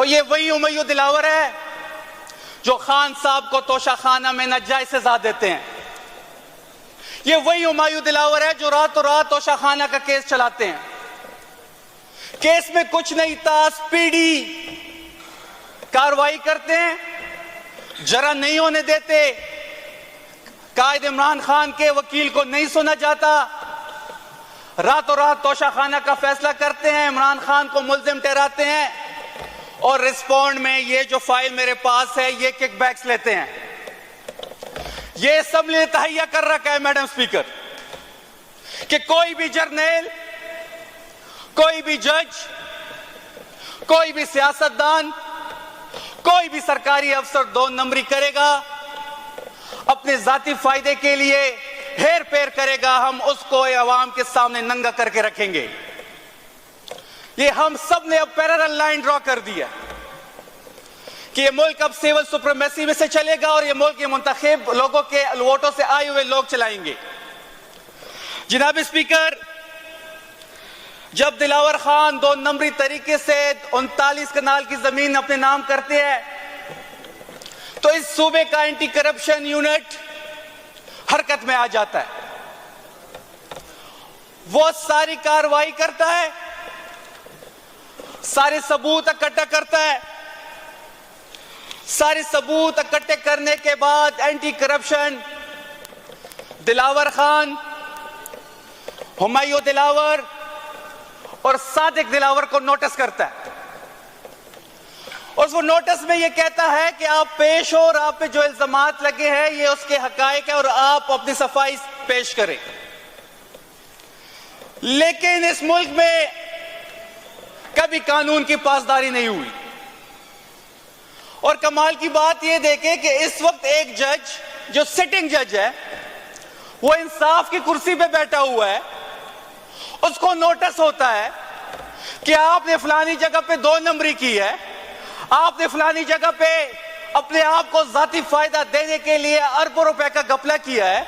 और ये वही हुमायूं दिलावर है जो खान साहब को तोशा खाना में नाजायज सजा देते हैं। ये वही हुमायूं दिलावर है जो रातों रात तोशा खाना का केस चलाते हैं। केस में कुछ नहीं था, स्पीडी कार्रवाई करते हैं, जरा नहीं होने देते, कायद इमरान खान के वकील को नहीं सुना जाता, रातों रात तोशा खाना का फैसला करते हैं, इमरान खान को मुल्जिम ठहराते हैं और रिस्पॉन्ड में ये जो फाइल मेरे पास है ये किकबैक्स लेते हैं। ये सब ने तहैया कर रखा है मैडम स्पीकर कि कोई भी जर्नल, कोई भी जज, कोई भी सियासतदान, कोई भी सरकारी अफसर 2 नंबरी करेगा, अपने जाती फायदे के लिए हेर फेर करेगा, हम उसको अवाम के सामने नंगा करके रखेंगे। ये हम सब ने अब पैरेलल लाइन ड्रॉ कर दिया कि ये मुल्क अब सिविल सुप्रीमेसी में से चलेगा और ये मुल्क के मुंतखब लोगों के वोटों से आए हुए लोग चलाएंगे। जनाब स्पीकर, जब दिलावर खान 2 नंबरी तरीके से 39 कनाल की जमीन अपने नाम करते हैं तो इस सूबे का एंटी करप्शन यूनिट हरकत में आ जाता है। वो सारी कार्रवाई करता है, सारे सबूत इकट्ठा करता है, सारे सबूत इकट्ठे करने के बाद एंटी करप्शन दिलावर खान, हुमायूं दिलावर और सादिक दिलावर को नोटिस करता है और वो नोटिस में ये कहता है कि आप पेश हो और आप पे जो इल्जामात लगे हैं ये उसके हकायक है और आप अपनी सफाई पेश करें। लेकिन इस मुल्क में कभी कानून की पासदारी नहीं हुई और कमाल की बात यह देखें कि इस वक्त एक जज जो सिटिंग जज है वो इंसाफ की कुर्सी पे बैठा हुआ है, उसको नोटिस होता है कि आपने फलानी जगह पे 2 नंबरी की है, आपने फलानी जगह पे अपने आप को जाती फायदा देने के लिए अरबों रुपए का घपला किया है,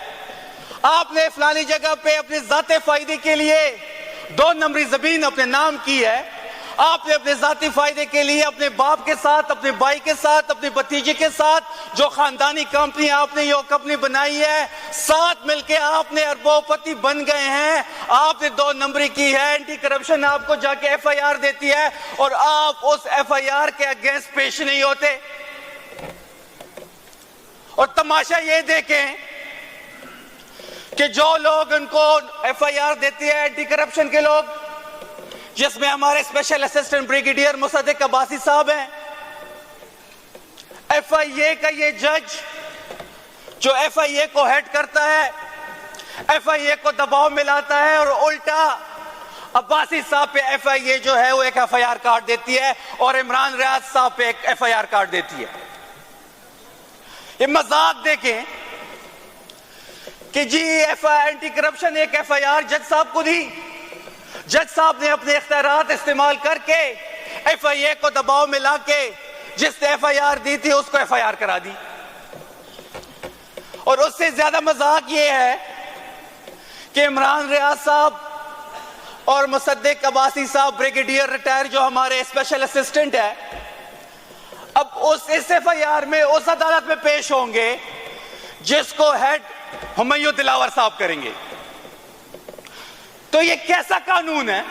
आपने फलानी जगह पे अपने जाते फायदे के लिए 2 नंबरी जमीन अपने नाम की है, आपने अपने जाती फायदे के लिए अपने बाप के साथ, अपने भाई के साथ, अपने भतीजे के साथ जो खानदानी कंपनी आपने ये कंपनी बनाई है, साथ मिलके आपने अरबोपति बन गए हैं। आपने 2 नंबरी की है, एंटी करप्शन आपको जाके एफआईआर देती है और आप उस एफआईआर के अगेंस्ट पेश नहीं होते। और तमाशा ये देखें कि जो लोग उनको एफआईआर देती है एंटी करप्शन के लोग, जिसमें हमारे special assistant brigadier Mossadegh Abbasi साहब हैं, एफआईए का ये जज जो एफआईए को हेड करता है, एफआईए को दबाव मिलाता है और उल्टा अब्बासी साहब पे एफआईए जो है वो एक एफआईआर काट देती है और इमरान रियाज साहब पे एक एफआईआर काट देती है। ये मजाक देखें कि जी एंटी करप्शन एक एफआईआर जज साहब को दी, जज साहब ने अपने इख्तियारात इस्तेमाल करके एफआईए को दबाव मिला के जिसने एफआईआर दी थी उसको एफआईआर करा दी। और उससे ज्यादा मजाक ये है कि इमरान रियाज साहब और मुसद्दिक अब्बासी साहब ब्रिगेडियर रिटायर जो हमारे स्पेशल असिस्टेंट है, अब इस एफआईआर में उस अदालत में पेश होंगे जिसको हेड हुमायूं दिलावर साहब करेंगे। तो ये कैसा कानून है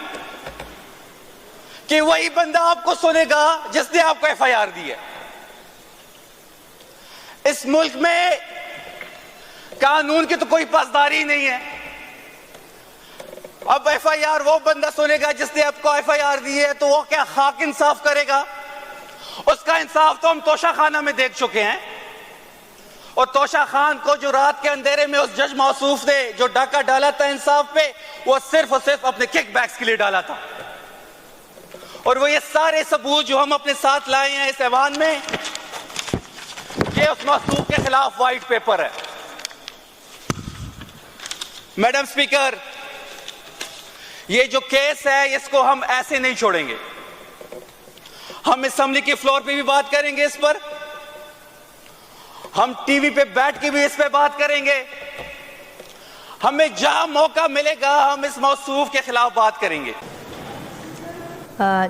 कि वही बंदा आपको सुनेगा जिसने आपको एफआईआर दी है। इस मुल्क में कानून की तो कोई पासदारी नहीं है। अब एफआईआर वो बंदा सुनेगा जिसने आपको एफआईआर दी है, तो वो क्या खाक इंसाफ करेगा? उसका इंसाफ तो हम तोशा खाना में देख चुके हैं। और तोशा खान को जो रात के अंधेरे में उस जज मौसूफ ने जो डाका डाला था इंसाफ पे, वो सिर्फ और सिर्फ अपने किकबैक्स के लिए डाला था। और वो ये सारे सबूत जो हम अपने साथ लाए हैं इस ऐवान में, ये उस मौसूफ के खिलाफ व्हाइट पेपर है। मैडम स्पीकर, ये जो केस है इसको हम ऐसे नहीं छोड़ेंगे। हम असेंबली के फ्लोर पे भी बात करेंगे इस पर, हम टीवी पे बैठ के भी इस पे बात करेंगे, हमें जहां मौका मिलेगा हम इस मौसूफ के खिलाफ बात करेंगे।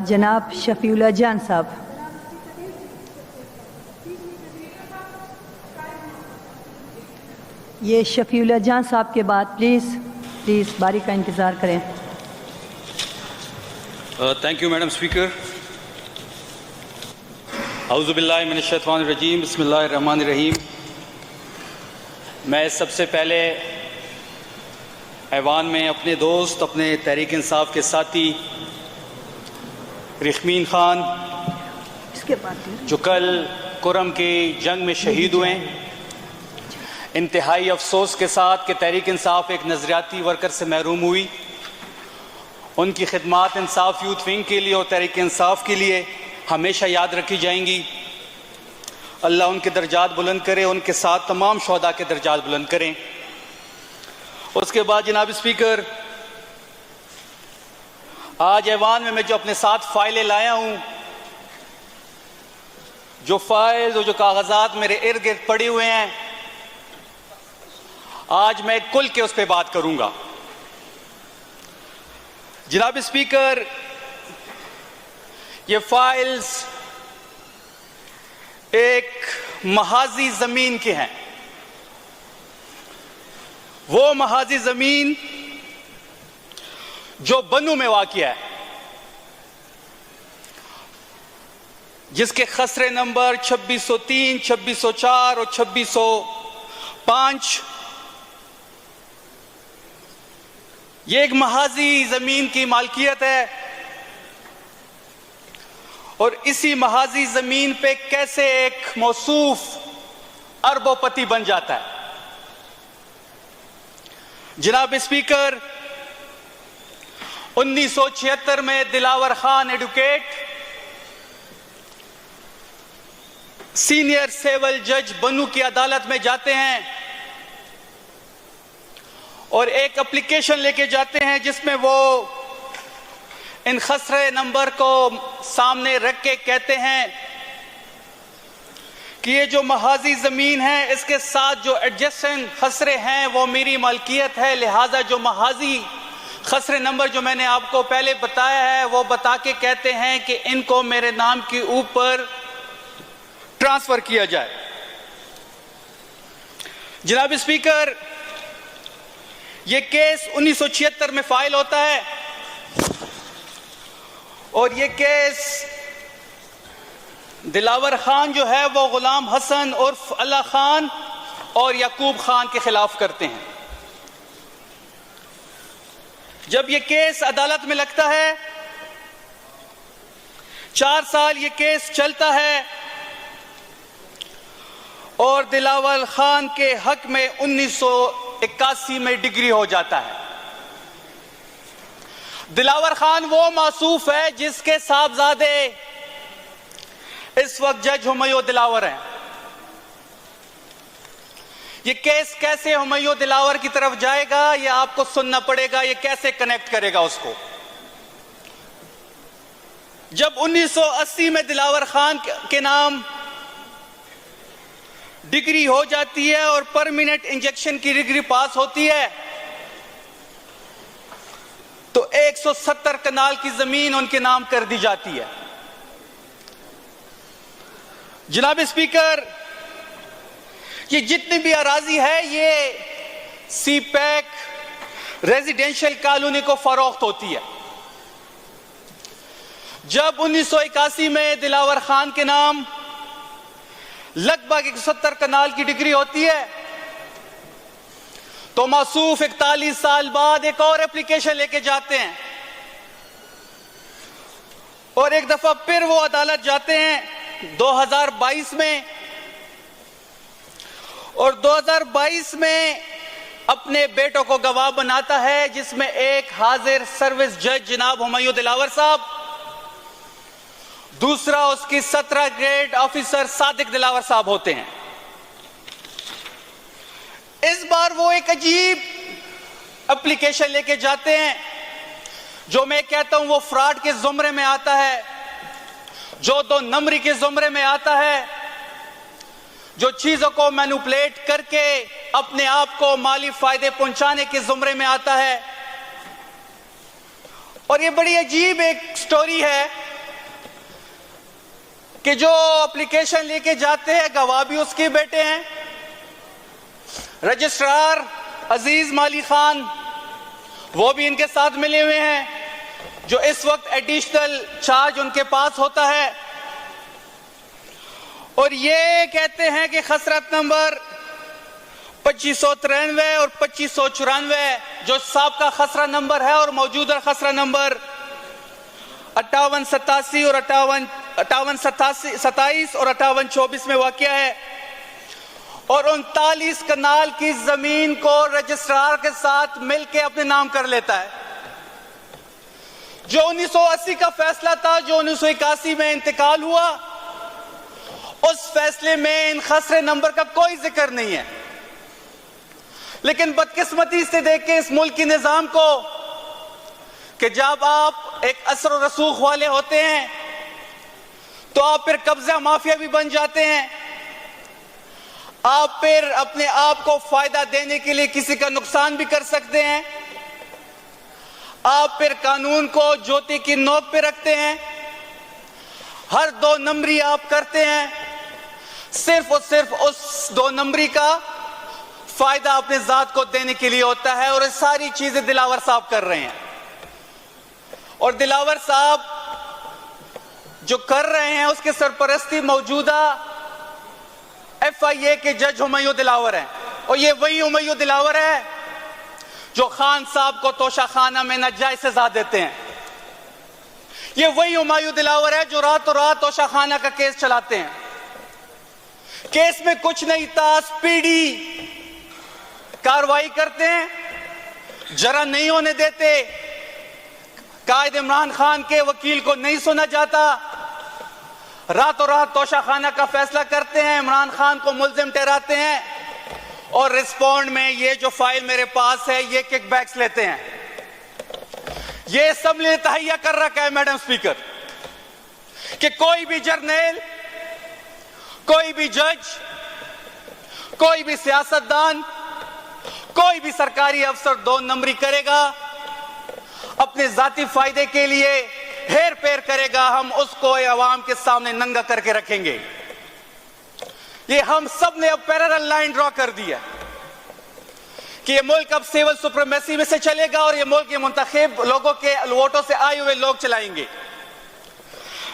जनाब शफीउल्लाह जान साहब। ये शफीउल्लाह जान साहब के बाद प्लीज़ बारी का इंतज़ार करें। Thank you madam speaker. औज़ुबिल्लाहि मिनश्शैतानिर्रजीम, बिस्मिल्लाहिर्रहमानिर्रहीम। मैं सबसे पहले ऐवान में अपने दोस्त, अपने तहरीक इंसाफ के साथी रिखमीन खान, इसके बाद जो कल कुरम की जंग में शहीद हुए, इंतहाई अफसोस के साथ कि तहरीक इंसाफ एक नज़रियाती वर्कर से महरूम हुई। उनकी खिदमात इंसाफ यूथ विंग के लिए और तहरीक इंसाफ के लिए हमेशा याद रखी जाएंगी। अल्लाह उनके दर्जात बुलंद करे, उनके साथ तमाम शोहदा के दर्जात बुलंद करें। उसके बाद जनाब स्पीकर, आज ऐवान में मैं जो अपने साथ फाइलें लाया हूँ, जो फाइल और जो कागजात मेरे इर्द गिर्द पड़े हुए हैं, आज मैं कुल के उस पर बात करूंगा। जनाब स्पीकर, ये फाइल्स एक महाजी जमीन के हैं। वो महाजी जमीन जो बनू में वाक़िया है, जिसके खसरे नंबर 2603, 2604 और 2605। ये एक महाजी जमीन की मालकियत है और इसी महाजी जमीन पे कैसे एक मौसूफ अरबोपति बन जाता है। जनाब स्पीकर, 1976 में Dilawar Khan advocate senior civil जज बनू की अदालत में जाते हैं और एक एप्लीकेशन लेके जाते हैं जिसमें वो इन खसरे नंबर को सामने रख के कहते हैं कि ये जो महाजी जमीन है, इसके साथ जो एडजेसेंट खसरे हैं वो मेरी मालकियत है। लिहाजा जो महाजी खसरे नंबर जो मैंने आपको पहले बताया है, वो बता के कहते हैं कि इनको मेरे नाम के ऊपर ट्रांसफर किया जाए। जनाब स्पीकर, ये केस 1976 में फाइल होता है और ये केस दिलावर खान जो है वो गुलाम हसन उर्फ अल्लाह खान और याकूब खान के खिलाफ करते हैं। जब ये केस अदालत में लगता है, 4 साल ये केस चलता है और दिलावर खान के हक में 1981 में डिग्री हो जाता है। दिलावर खान वो मासूफ है जिसके साहबजादे इस वक्त जज हुमायूं दिलावर हैं। ये केस कैसे हुमायूं दिलावर की तरफ जाएगा, ये आपको सुनना पड़ेगा। ये कैसे कनेक्ट करेगा उसको। जब 1980 में दिलावर खान के नाम डिग्री हो जाती है और परमानेंट इंजेक्शन की डिग्री पास होती है, तो 170 कनाल की जमीन उनके नाम कर दी जाती है। जनाब स्पीकर, ये जितनी भी अराजी है, ये सीपैक रेजिडेंशियल कॉलोनी को फरोख्त होती है। जब 1981 में दिलावर खान के नाम लगभग 170 कनाल की डिग्री होती है, तो मासूफ 41 साल बाद एक और एप्लीकेशन लेके जाते हैं और एक दफा फिर वो अदालत जाते हैं 2022 में, और 2022 में अपने बेटों को गवाह बनाता है, जिसमें एक हाजिर सर्विस जज जनाब हुमायूं दिलावर साहब, दूसरा उसकी 17 ग्रेड ऑफिसर सादिक दिलावर साहब होते हैं। इस बार वो एक अजीब एप्लीकेशन लेके जाते हैं जो मैं कहता हूं वो फ्रॉड के जुमरे में आता है, जो 2 नंबरी के जुमरे में आता है, जो चीजों को मैनिपुलेट करके अपने आप को माली फायदे पहुंचाने के जुमरे में आता है। और ये बड़ी अजीब एक स्टोरी है कि जो एप्लीकेशन लेके जाते हैं, गवाह भी उसके बेटे हैं, रजिस्ट्रार अजीज माली खान वो भी इनके साथ मिले हुए हैं, जो इस वक्त एडिशनल चार्ज उनके पास होता है। और ये कहते हैं कि खसरत नंबर 2593 और 2594 जो साबका खसरा नंबर है और मौजूदा खसरा नंबर 5887 और 5827 और 5824 में वाक़या है। और 39 कनाल की जमीन को रजिस्ट्रार के साथ मिलकर अपने नाम कर लेता है। जो 1980 का फैसला था, जो 1981 में इंतकाल हुआ, उस फैसले में इन खसरे नंबर का कोई जिक्र नहीं है। लेकिन बदकिस्मती से देखें इस मुल्क के निजाम को कि जब आप एक असर और रसूख वाले होते हैं तो आप फिर कब्जा माफिया भी बन जाते हैं। आप फिर अपने आप को फायदा देने के लिए किसी का नुकसान भी कर सकते हैं। आप फिर कानून को ज्योति की नोक पे रखते हैं। हर 2 नंबरी आप करते हैं, सिर्फ और सिर्फ उस 2 नंबरी का फायदा अपने जात को देने के लिए होता है। और ये सारी चीजें दिलावर साहब कर रहे हैं। और दिलावर साहब जो कर रहे हैं उसके सरपरस्ती मौजूदा FIA के जज हुमायूं दिलावर हैं। और ये वही हुमायूं दिलावर है जो खान साहब को तोशा खाना में नाजायज सजा देते हैं। ये वही हुमायूं दिलावर है जो रातों रात तोशा खाना का केस चलाते हैं। केस में कुछ नहीं था, स्पीडी कार्रवाई करते हैं, जरा नहीं होने देते, कायद इमरान खान के वकील को नहीं सुना जाता, रातों रात तोशा खाना का फैसला करते हैं, इमरान खान को मुल्जिम ठहराते हैं और रिस्पॉन्ड में ये जो फाइल मेरे पास है ये किकबैक्स लेते हैं। ये असेंबली तहैया कर रखा है मैडम स्पीकर कि कोई भी जर्नल, कोई भी जज, कोई भी सियासतदान, कोई भी सरकारी अफसर 2 नंबरी करेगा, अपने जाती फायदे के लिए हेर फेर करेगा, हम उसको अवाम के सामने नंगा करके रखेंगे। ये हम सब ने अब पैरेलल लाइन ड्रॉ कर दिया कि ये मुल्क अब सिविल सुप्रीमेसी में से चलेगा और ये मुल्क के मुंतखब लोगों के वोटों से आए हुए लोग चलाएंगे।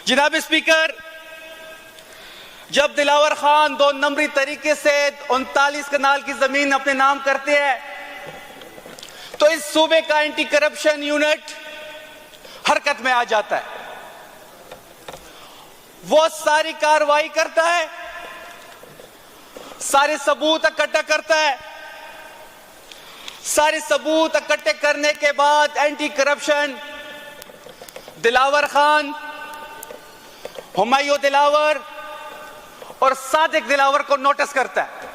जनाब स्पीकर, जब दिलावर खान 2 नंबरी तरीके से 39 कनाल की जमीन अपने नाम करते हैं तो इस सूबे का एंटी करप्शन यूनिट हरकत में आ जाता है। वो सारी कार्रवाई करता है, सारे सबूत इकट्ठा करता है। सारे सबूत इकट्ठे करने के बाद एंटी करप्शन दिलावर खान, हुमायूं दिलावर और सादिक दिलावर को नोटिस करता है।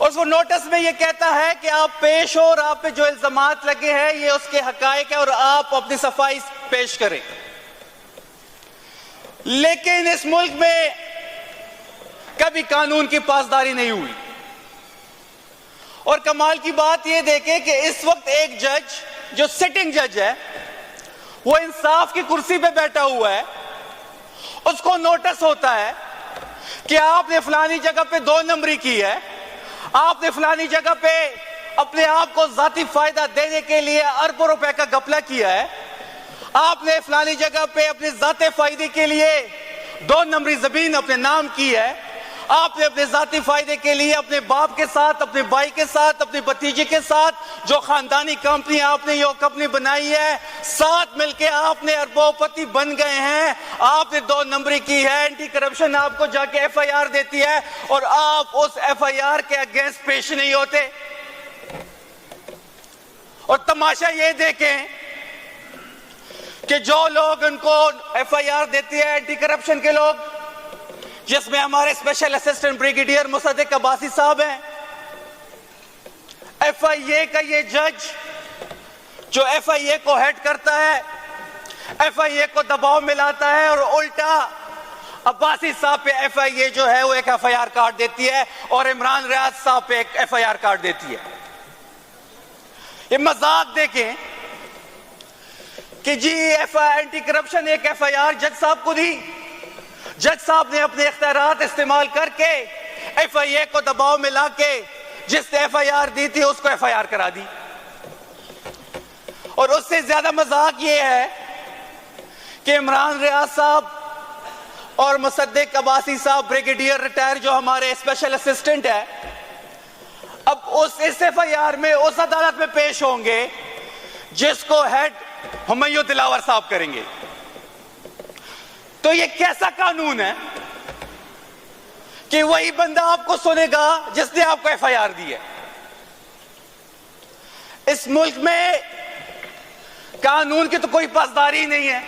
और वो नोटिस में ये कहता है कि आप पेश हो और आप पे जो इल्जामात लगे हैं ये उसके हकायक है और आप अपनी सफाई पेश करें। लेकिन इस मुल्क में कभी कानून की पासदारी नहीं हुई। और कमाल की बात यह देखें कि इस वक्त एक जज जो सिटिंग जज है वो इंसाफ की कुर्सी पे बैठा हुआ है, उसको नोटिस होता है कि आपने फलानी जगह पे 2 नंबरी की है, आपने फलानी जगह पे अपने आप को जाती फायदा देने के लिए अरबों रुपए का घपला किया है, आपने फलानी जगह पे अपने जाते फायदे के लिए 2 नंबरी जमीन अपने नाम की है, आपने अपने जाती फायदे के लिए अपने बाप के साथ, अपने भाई के साथ, अपने भतीजे के साथ जो खानदानी कंपनी आपने ये कंपनी बनाई है, साथ मिलके आपने अरबोपति बन गए हैं। आपने 2 नंबरी की है, एंटी करप्शन आपको जाके FIR देती है और आप उस FIR के अगेंस्ट पेश नहीं होते। और तमाशा ये देखें कि जो लोग उनको FIR देती है एंटी करप्शन के लोग, जिसमें हमारे special assistant brigadier Mossadegh Abbasi साहब हैं, FIA का ये जज जो FIA को हेड करता है, FIA को दबाव मिलाता है और उल्टा अब्बासी साहब पे FIA जो है वो एक FIR कार्ड देती है और इमरान रियाज साहब पे एक FIR कार्ड देती है। ये मजाक देखें कि जी एंटी करप्शन एक FIR जज साहब को दी, जज साहब ने अपने इख्तियारात इस्तेमाल करके FIA को दबाव में लाके जिसने FIR दी थी उसको FIR करा दी। और उससे ज्यादा मजाक ये है कि इमरान रियाज साहब और मुसद्दिक अब्बासी साहब ब्रिगेडियर रिटायर जो हमारे स्पेशल असिस्टेंट है, अब इस FIR में उस अदालत में पेश होंगे जिसको हेड हुमायूं दिलावर साहब करेंगे। तो ये कैसा कानून है कि वही बंदा आपको सुनेगा जिसने आपको FIR दी है? इस मुल्क में कानून की तो कोई पासदारी नहीं है।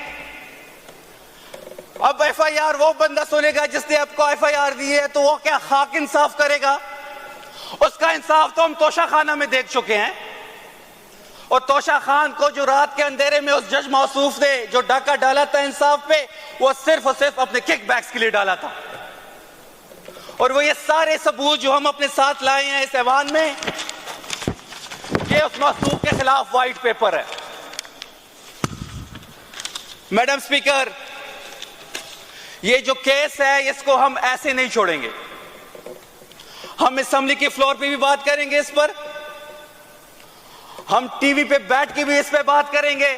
अब FIR वो बंदा सुनेगा जिसने आपको FIR दी है, तो वो क्या खाक इंसाफ करेगा? उसका इंसाफ तो हम तोशा खाना में देख चुके हैं। और तोशा खान को जो रात के अंधेरे में उस जज मौसूफ ने जो डाका डाला था इंसाफ पे, वो सिर्फ और सिर्फ अपने किक बैक्स के लिए डाला था। और वो ये सारे सबूत जो हम अपने साथ लाए हैं इस ऐवान में, ये उस मौसूफ के खिलाफ व्हाइट पेपर है। मैडम स्पीकर, ये जो केस है इसको हम ऐसे नहीं छोड़ेंगे। हम असेंबली के फ्लोर पे भी बात करेंगे इस पर, हम टीवी पे बैठ के भी इस पे बात करेंगे।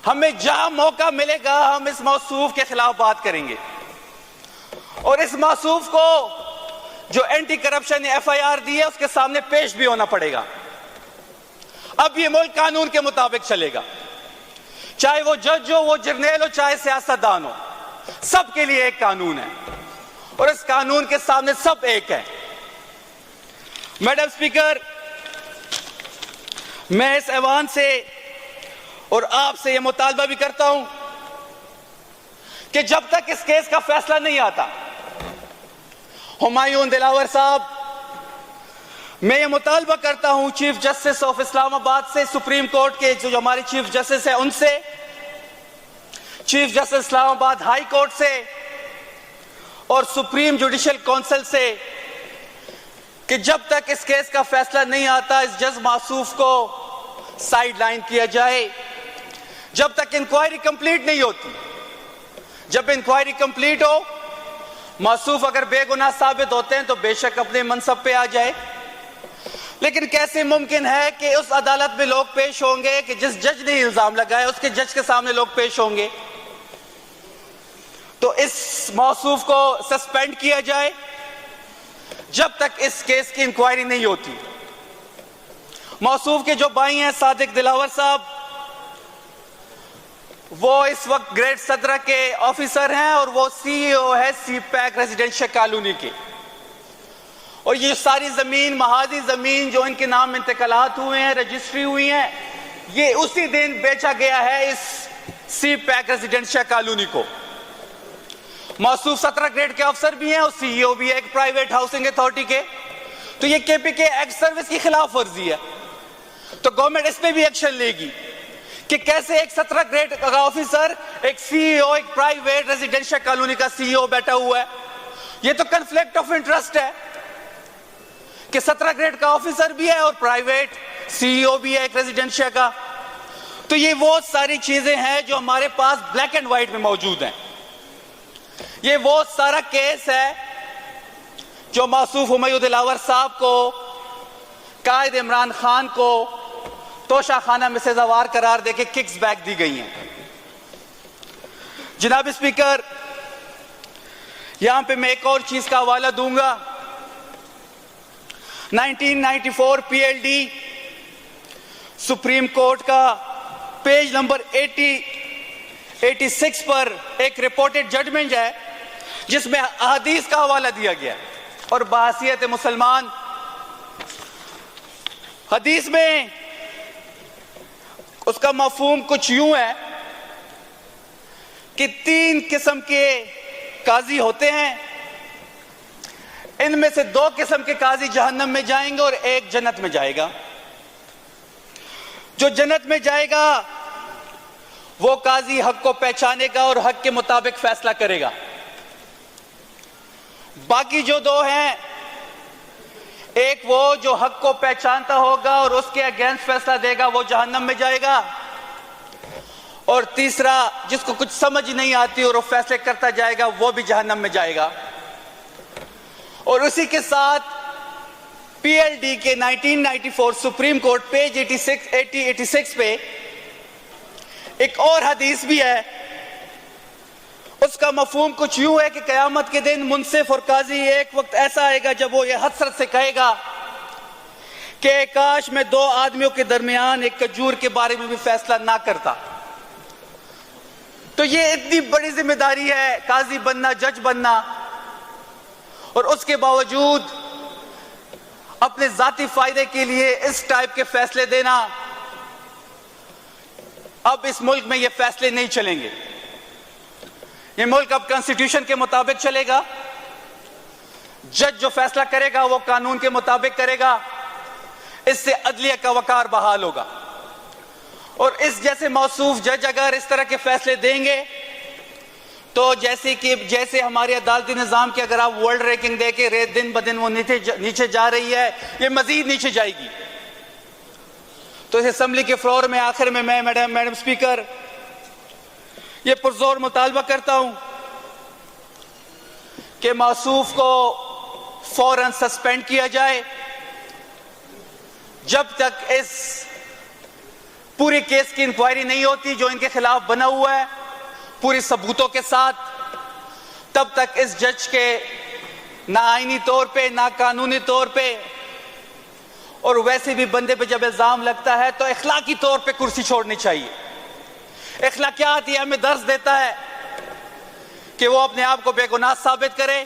हमें जहां मौका मिलेगा हम इस मौसूफ के खिलाफ बात करेंगे। और इस मौसूफ को जो एंटी करप्शन FIR दी है उसके सामने पेश भी होना पड़ेगा। अब ये मुल्क कानून के मुताबिक चलेगा, चाहे वो जज हो, वो जर्नैल हो, चाहे सियासतदान हो, सबके लिए एक कानून है और इस कानून के सामने सब एक है। मैडम स्पीकर, मैं इस ऐवान से और आपसे यह मुतालबा भी करता हूं कि जब तक इस केस का फैसला नहीं आता, हुमायूं दिलावर साहब, मैं ये मुतालबा करता हूं चीफ जस्टिस ऑफ इस्लामाबाद से, सुप्रीम कोर्ट के जो हमारे चीफ जस्टिस है उनसे, chief justice Islamabad high court से और सुप्रीम जुडिशियल काउंसिल से कि जब तक इस केस का फैसला नहीं आता इस जज मासूफ को साइड लाइन किया जाए, जब तक इंक्वायरी कंप्लीट नहीं होती। जब इंक्वायरी कंप्लीट हो, मासूफ अगर बेगुनाह साबित होते हैं तो बेशक अपने मनसब पे आ जाए। लेकिन कैसे मुमकिन है कि उस अदालत में लोग पेश होंगे कि जिस जज ने इल्जाम लगाया उसके जज के सामने लोग पेश होंगे? तो इस मौसूफ को सस्पेंड किया जाए जब तक इस केस की इंक्वायरी नहीं होती। मौसूफ के जो भाई हैं सादिक दिलावर साहब, वो इस वक्त ग्रेड 17 के ऑफिसर हैं और वो CEO है CPAC रेजिडेंशियल कॉलोनी के। और ये सारी जमीन, महाजी जमीन जो इनके नाम इंतकालात हुए हैं, रजिस्ट्री हुई हैं, ये उसी दिन बेचा गया है इस CPAC रेजिडेंशियल कॉलोनी को। मौसूफ 17 ग्रेड के अफसर भी हैं और CEO भी है एक प्राइवेट हाउसिंग अथॉरिटी के। तो ये KPK एक्ट सर्विस की खिलाफ वर्जी है। तो गवर्नमेंट इस पे भी एक्शन लेगी कि कैसे एक 17 ग्रेड का ऑफिसर, एक CEO, एक प्राइवेट रेजिडेंशियल कॉलोनी का CEO बैठा हुआ है। ये तो कन्फ्लिक्ट ऑफ इंटरेस्ट है कि 17 ग्रेड का ऑफिसर भी है और प्राइवेट CEO भी है एक रेजिडेंशियल का। तो ये वो सारी चीजें हैं जो हमारे पास ब्लैक एंड व्हाइट में मौजूद हैं। ये वो सारा केस है जो मौसूफ हुमायूं दिलावर साहब को, कायद इमरान खान को तोशा खाना में सजावार करार देके किक्स बैक दी गई हैं। जनाब स्पीकर, यहां पे मैं एक और चीज का हवाला दूंगा। 1994 PLD सुप्रीम कोर्ट का पेज नंबर 86 पर एक रिपोर्टेड जजमेंट है जिसमें हदीस का हवाला दिया गया और बहसीयत मुसलमान हदीस में उसका मफहूम कुछ यूं है कि 3 किस्म के काजी होते हैं, इनमें से 2 किस्म के काजी जहन्नम में जाएंगे और एक जन्नत में जाएगा। जो जन्नत में जाएगा वो काजी हक को पहचानेगा और हक के मुताबिक फैसला करेगा। बाकी जो 2 हैं, एक वो जो हक को पहचानता होगा और उसके अगेंस्ट फैसला देगा, वो जहन्नम में जाएगा। और तीसरा जिसको कुछ समझ नहीं आती और वो फैसले करता जाएगा, वो भी जहन्नम में जाएगा। और उसी के साथ पीएलडी के 1994 सुप्रीम कोर्ट पेज 86 पे एक और हदीस भी है। उसका मफहूम कुछ यूं है कि कयामत के दिन मुंसिफ और काजी एक वक्त ऐसा आएगा जब वो ये हसरत से कहेगा कि काश मैं दो आदमियों के दरमियान एक खजूर के बारे में भी फैसला ना करता। तो ये इतनी बड़ी जिम्मेदारी है काजी बनना, जज बनना, और उसके बावजूद अपने जाती फायदे के लिए इस टाइप के फैसले देना। अब इस मुल्क में ये फैसले नहीं चलेंगे। ये मुल्क अब कॉन्स्टिट्यूशन के मुताबिक चलेगा। जज जो फैसला करेगा वो कानून के मुताबिक करेगा। इससे अदलिया का वकार बहाल होगा। और इस जैसे मौसूफ जज अगर इस तरह के फैसले देंगे तो जैसे हमारे अदालती निज़ाम की अगर आप वर्ल्ड रैंकिंग देके रेत दिन ब दिन वो नीचे जा रही है, ये मजीद नीचे जाएगी। तो इस असेंबली के फ्लोर में आखिर में मैं मैडम स्पीकर ये पुरजोर मुतालबा करता हूं कि मौसूफ को फौरन सस्पेंड किया जाए जब तक इस पूरे केस की इंक्वायरी नहीं होती जो इनके खिलाफ बना हुआ है पूरे सबूतों के साथ। तब तक इस जज के ना आईनी तौर पे ना कानूनी तौर पे और वैसे भी बंदे पे जब इल्जाम लगता है तो इखलाकी तौर पे कुर्सी छोड़नी चाहिए। इखलाकियात ये हमें दर्ज देता है कि वो अपने आप को बेगुनाह साबित करे,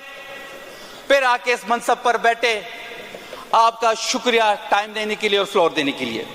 फिर आके इस मनसब पर बैठे। आपका शुक्रिया टाइम देने के लिए और फ्लोर देने के लिए।